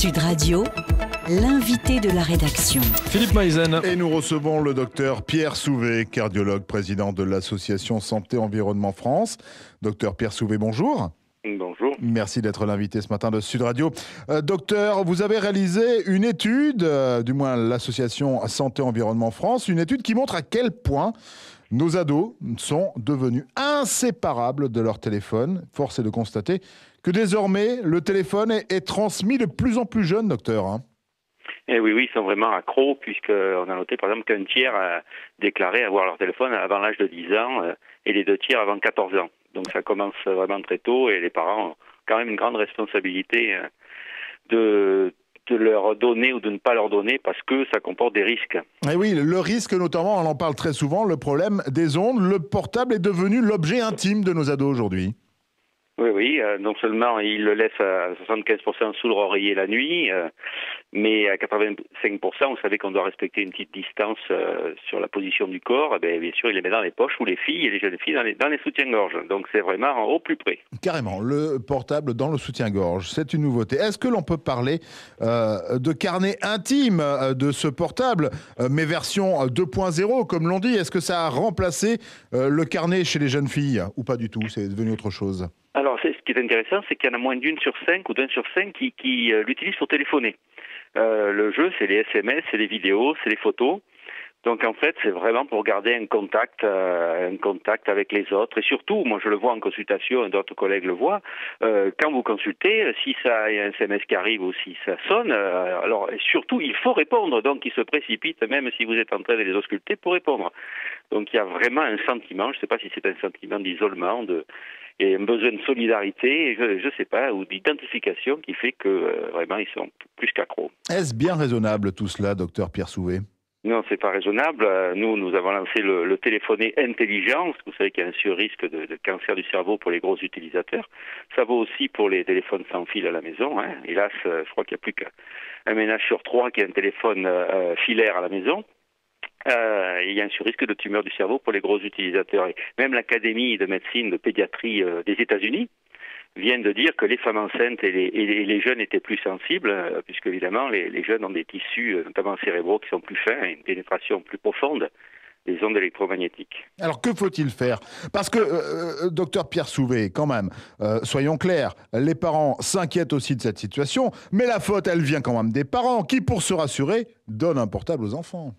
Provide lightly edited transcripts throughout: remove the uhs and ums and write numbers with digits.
Sud Radio, l'invité de la rédaction. Philippe Maïzen. Et nous recevons le docteur Pierre Souvé, cardiologue, président de l'association Santé Environnement France. Docteur Pierre Souvé, bonjour. Bonjour. Merci d'être l'invité ce matin de Sud Radio. Docteur, vous avez réalisé une étude, du moins l'association Santé Environnement France, une étude qui montre à quel point nos ados sont devenus inséparables de leur téléphone. Force est de constater que désormais, le téléphone est transmis de plus en plus jeune, docteur. Eh oui, ils sont vraiment accros, puisqu'on a noté par exemple qu'un tiers a déclaré avoir leur téléphone avant l'âge de 10 ans et les 2 tiers avant 14 ans. Donc ça commence vraiment très tôt et les parents ont quand même une grande responsabilité de leur donner ou de ne pas leur donner parce que ça comporte des risques. Et oui, le risque notamment, on en parle très souvent, le problème des ondes. Le portable est devenu l'objet intime de nos ados aujourd'hui. Oui, non seulement ils le laissent à 75% sous leur oreiller la nuit, mais à 85%, vous savez qu'on doit respecter une petite distance sur la position du corps. Bien sûr, il les met dans les poches, ou les filles et les jeunes filles dans les soutiens-gorge. Donc c'est vraiment au plus près. Carrément, le portable dans le soutien-gorge, c'est une nouveauté. Est-ce que l'on peut parler de carnet intime de ce portable, mais version 2.0, comme l'on dit? Est-ce que ça a remplacé le carnet chez les jeunes filles ou pas du tout? C'est devenu autre chose? Alors, ce qui est intéressant, c'est qu'il y en a moins d'une sur 5 ou d'un sur 5 qui l'utilisent pour téléphoner. Le jeu, c'est les SMS, c'est les vidéos, c'est les photos. Donc, en fait, c'est vraiment pour garder un contact avec les autres. Et surtout, moi, je le vois en consultation, et d'autres collègues le voient, quand vous consultez, si ça y a un SMS qui arrive ou si ça sonne, alors surtout, il faut répondre. Donc, ils se précipitent, même si vous êtes en train de les ausculter, pour répondre. Donc, il y a vraiment un sentiment, je ne sais pas si c'est un sentiment d'isolement, et un besoin de solidarité, je ne sais pas, ou d'identification qui fait que vraiment ils sont plus qu'accros. Est-ce bien raisonnable tout cela, docteur Pierre Souvé? Non, c'est pas raisonnable. Nous avons lancé le téléphoné intelligent. Vous savez qu'il y a un sur-risque de cancer du cerveau pour les gros utilisateurs. Ça vaut aussi pour les téléphones sans fil à la maison. Hélas, je crois qu'il n'y a plus qu'un ménage sur 3 qui a un téléphone filaire à la maison. Il y a un sur-risque de tumeur du cerveau pour les gros utilisateurs. Et même l'Académie de médecine, de pédiatrie des États-Unis vient de dire que les femmes enceintes et les jeunes étaient plus sensibles, puisque évidemment les jeunes ont des tissus, notamment cérébraux, qui sont plus fins et une pénétration plus profonde des ondes électromagnétiques. Alors que faut-il faire? Parce que, docteur Pierre Souvé, quand même, soyons clairs, les parents s'inquiètent aussi de cette situation, mais la faute, elle vient quand même des parents qui, pour se rassurer, donnent un portable aux enfants.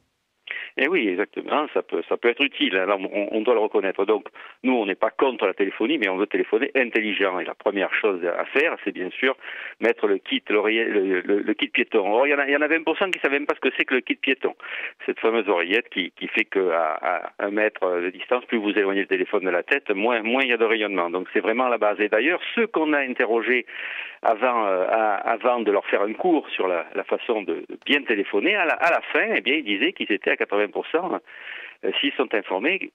Eh oui, exactement, ça peut être utile, alors on doit le reconnaître. Donc, nous, on n'est pas contre la téléphonie, mais on veut téléphoner intelligent. Et la première chose à faire, c'est bien sûr mettre le kit piéton. Or, il y en a 20% qui ne savent même pas ce que c'est que le kit piéton. Cette fameuse oreillette qui fait qu'à 1 mètre de distance, plus vous éloignez le téléphone de la tête, moins il y a de rayonnement. Donc, c'est vraiment la base. Et d'ailleurs, ceux qu'on a interrogés avant de leur faire un cours sur la façon de bien téléphoner, à la fin, eh bien, ils disaient qu'ils étaient à 80%, s'ils sont informés,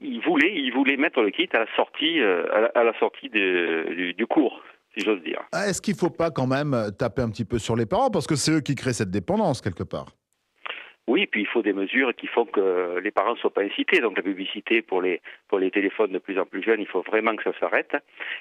ils voulaient mettre le kit à la sortie du cours, si j'ose dire. Est-ce qu'il ne faut pas quand même taper un petit peu sur les parents, parce que c'est eux qui créent cette dépendance quelque part? Oui, puis il faut des mesures qui font que les parents ne soient pas incités. Donc la publicité pour les téléphones de plus en plus jeunes, il faut vraiment que ça s'arrête.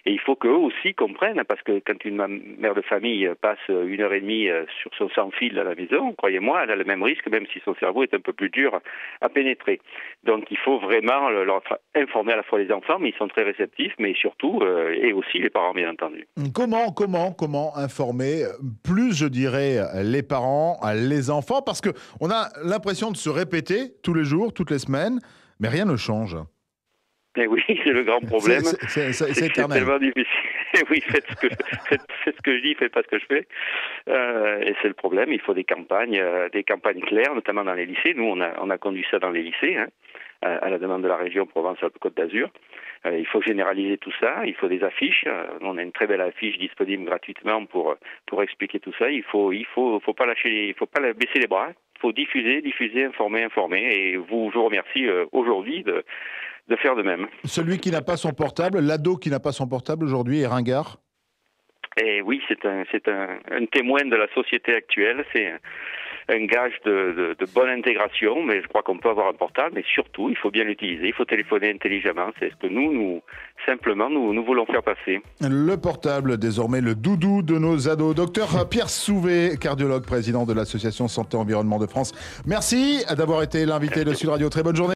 Et il faut qu'eux aussi comprennent, parce que quand une mère de famille passe 1h30 sur son sans-fil à la maison, croyez-moi, elle a le même risque, même si son cerveau est un peu plus dur à pénétrer. Donc il faut vraiment leur informer à la fois les enfants, mais ils sont très réceptifs, mais surtout, et aussi les parents, bien entendu. Comment informer plus, je dirais, les parents, les enfants, parce que on a l'impression de se répéter tous les jours, toutes les semaines, mais rien ne change. Eh oui, c'est le grand problème. C'est éternel. Tellement difficile. Oui, faites ce que je dis, faites pas ce que je fais. Et c'est le problème. Il faut des campagnes claires, notamment dans les lycées. Nous, on a conduit ça dans les lycées, à la demande de la région Provence-Alpes-Côte d'Azur. Il faut généraliser tout ça. Il faut des affiches. On a une très belle affiche disponible gratuitement pour expliquer tout ça. Il faut pas baisser les bras. Il faut diffuser, informer. Et je vous remercie aujourd'hui de faire de même. Celui qui n'a pas son portable, l'ado qui n'a pas son portable aujourd'hui est ringard? Et oui, c'est un témoin de la société actuelle. un gage de bonne intégration, mais je crois qu'on peut avoir un portable, mais surtout, il faut bien l'utiliser, il faut téléphoner intelligemment, c'est ce que nous voulons faire passer. Le portable, désormais le doudou de nos ados. Docteur Pierre Souvé, cardiologue, président de l'association Santé Environnement de France. Merci d'avoir été l'invité de Sud Radio. Très bonne journée.